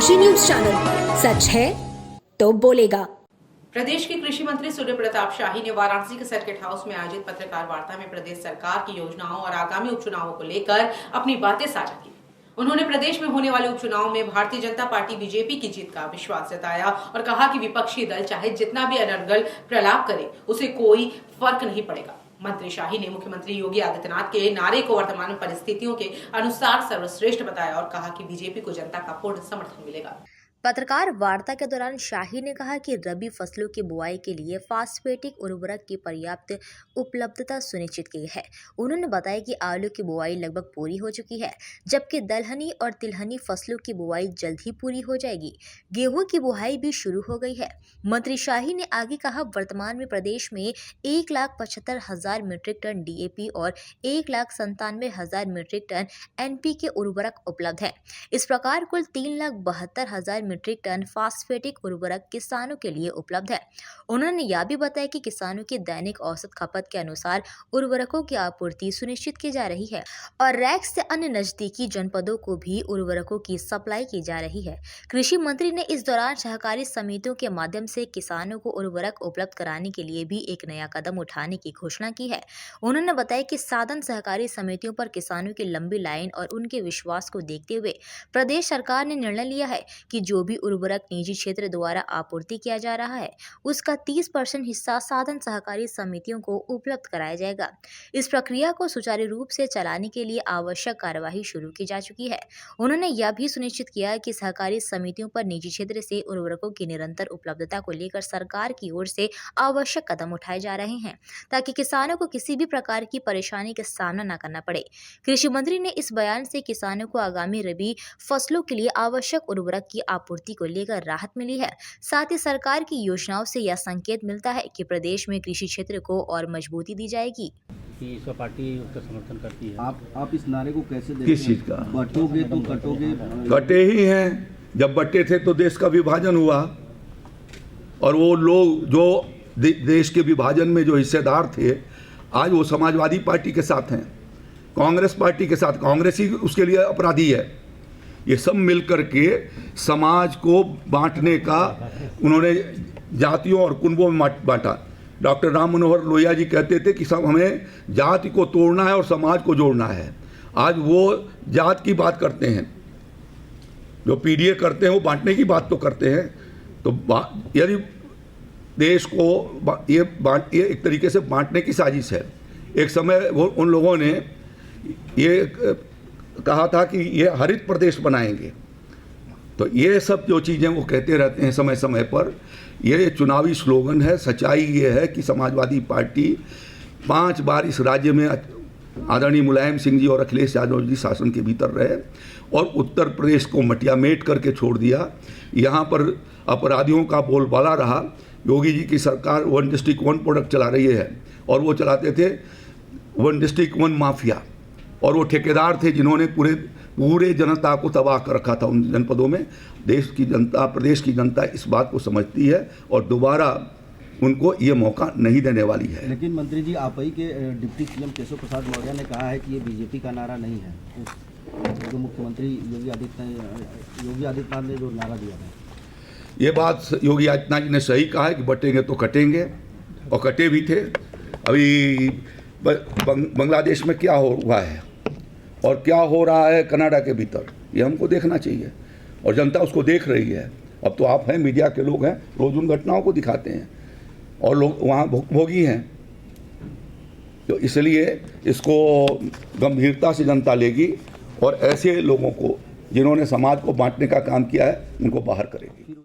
Kashi news channel, सच है तो बोलेगा। प्रदेश के कृषि मंत्री सूर्य प्रताप शाही ने वाराणसी के सर्किट हाउस में आयोजित पत्रकार वार्ता में प्रदेश सरकार की योजनाओं और आगामी उपचुनावों को लेकर अपनी बातें साझा की। उन्होंने प्रदेश में होने वाले उपचुनाव में भारतीय जनता पार्टी बीजेपी की जीत का विश्वास जताया और कहा कि विपक्षी दल चाहे जितना भी अनर्गल प्रलाप करे, उसे कोई फर्क नहीं पड़ेगा। मंत्री शाही ने मुख्यमंत्री योगी आदित्यनाथ के नारे को वर्तमान परिस्थितियों के अनुसार सर्वश्रेष्ठ बताया और कहा कि बीजेपी को जनता का पूर्ण समर्थन मिलेगा। पत्रकार वार्ता के दौरान शाही ने कहा कि रबी फसलों की बुआई के लिए फास्फेटिक उर्वरक की पर्याप्त उपलब्धता सुनिश्चित की है। उन्होंने बताया कि आलू की बुआई लगभग पूरी हो चुकी है, जबकि दलहनी और तिलहनी फसलों की बुआई जल्द ही पूरी हो जाएगी। गेहूं की बुआई भी शुरू हो गई है। मंत्री शाही ने आगे कहा, वर्तमान में प्रदेश में 1,75,000 मीट्रिक टन DAP और 1,97,000 मीट्रिक टन NPK उर्वरक उपलब्ध है। इस प्रकार कुल 3,72,000 मीट्रिक टन फास्फेटिक उर्वरक किसानों के लिए उपलब्ध है। उन्होंने यह भी बताया कि किसानों की दैनिक औसत खपत के अनुसार उर्वरकों की आपूर्ति सुनिश्चित की जा रही है और रैक से अन्य नजदीकी जनपदों को भी उर्वरकों की सप्लाई की जा रही है। कृषि मंत्री ने इस दौरान सहकारी समितियों के माध्यम से किसानों को उर्वरक उपलब्ध कराने के लिए भी एक नया कदम उठाने की घोषणा की है। उन्होंने बताया कि साधन सहकारी समितियों पर किसानों की लंबी लाइन और उनके विश्वास को देखते हुए प्रदेश सरकार ने निर्णय लिया है कि जो भी उर्वरक निजी क्षेत्र द्वारा आपूर्ति किया जा रहा है, उसका 30% हिस्सा साधन सहकारी समितियों को उपलब्ध कराया जाएगा। इस प्रक्रिया को सुचारू रूप से चलाने के लिए आवश्यक कार्यवाही शुरू की जा चुकी है। उन्होंने यह भी सुनिश्चित किया कि सहकारी समितियों पर निजी क्षेत्र से उर्वरकों की निरंतर उपलब्धता को लेकर सरकार की ओर से आवश्यक कदम उठाए जा रहे हैं, ताकि किसानों को किसी भी प्रकार की परेशानी का सामना न करना पड़े। कृषि मंत्री ने इस बयान से किसानों को आगामी रबी फसलों के लिए आवश्यक उर्वरक की आपूर्ति को लेकर राहत मिली है। साथ ही सरकार की योजनाओं से यह संकेत मिलता है कि प्रदेश में कृषि क्षेत्र को और मजबूती दी जाएगी। कि इस पार्टी उसका समर्थन करती है। आप इस नारे को कैसे देखते हैं? किस चीज का? बटोगे तो कटोगे। कटे ही हैं। जब बटे थे तो देश का विभाजन हुआ और वो लोग जो देश के विभाजन में जो हिस्सेदार थे, आज वो समाजवादी पार्टी के साथ हैं, कांग्रेस पार्टी के साथ। कांग्रेस ही उसके लिए अपराधी है। ये सब मिलकर के समाज को बांटने का उन्होंने जातियों और कुनबों में बांटा। डॉक्टर राम मनोहर लोहिया जी कहते थे कि सब हमें जाति को तोड़ना है और समाज को जोड़ना है। आज वो जात की बात करते हैं, जो PDA करते हैं वो बांटने की बात तो करते हैं। तो यदि देश को ये एक तरीके से बांटने की साजिश है। एक समय वो उन लोगों ने ये कहा था कि ये हरित प्रदेश बनाएंगे। तो ये सब जो चीज़ें वो कहते रहते हैं समय समय पर, ये चुनावी स्लोगन है। सच्चाई ये है कि समाजवादी पार्टी 5 बार इस राज्य में आदरणीय मुलायम सिंह जी और अखिलेश यादव जी शासन के भीतर रहे और उत्तर प्रदेश को मटियामेट करके छोड़ दिया। यहाँ पर अपराधियों का बोलबाला रहा। योगी जी की सरकार 1 डिस्ट्रिक्ट 1 प्रोडक्ट चला रही है और वो चलाते थे 1 डिस्ट्रिक्ट 1 माफिया, और वो ठेकेदार थे जिन्होंने पूरे जनता को तबाह कर रखा था उन जनपदों में। देश की जनता, प्रदेश की जनता इस बात को समझती है और दोबारा उनको ये मौका नहीं देने वाली है। लेकिन मंत्री जी, आप ही के डिप्टी CM केशव प्रसाद मौर्य ने कहा है कि ये बीजेपी का नारा नहीं है। जो मुख्यमंत्री योगी आदित्यनाथ ने जो नारा दिया है, ये बात योगी आदित्यनाथ जी ने सही कहा है कि बटेंगे तो कटेंगे, और कटे भी थे। अभी बांग्लादेश में क्या हुआ है और क्या हो रहा है कनाडा के भीतर, ये हमको देखना चाहिए और जनता उसको देख रही है। अब तो आप हैं, मीडिया के लोग हैं, रोज उन घटनाओं को दिखाते हैं और लोग वहाँ भोगी हैं। तो इसलिए इसको गंभीरता से जनता लेगी और ऐसे लोगों को जिन्होंने समाज को बांटने का काम किया है, उनको बाहर करेगी।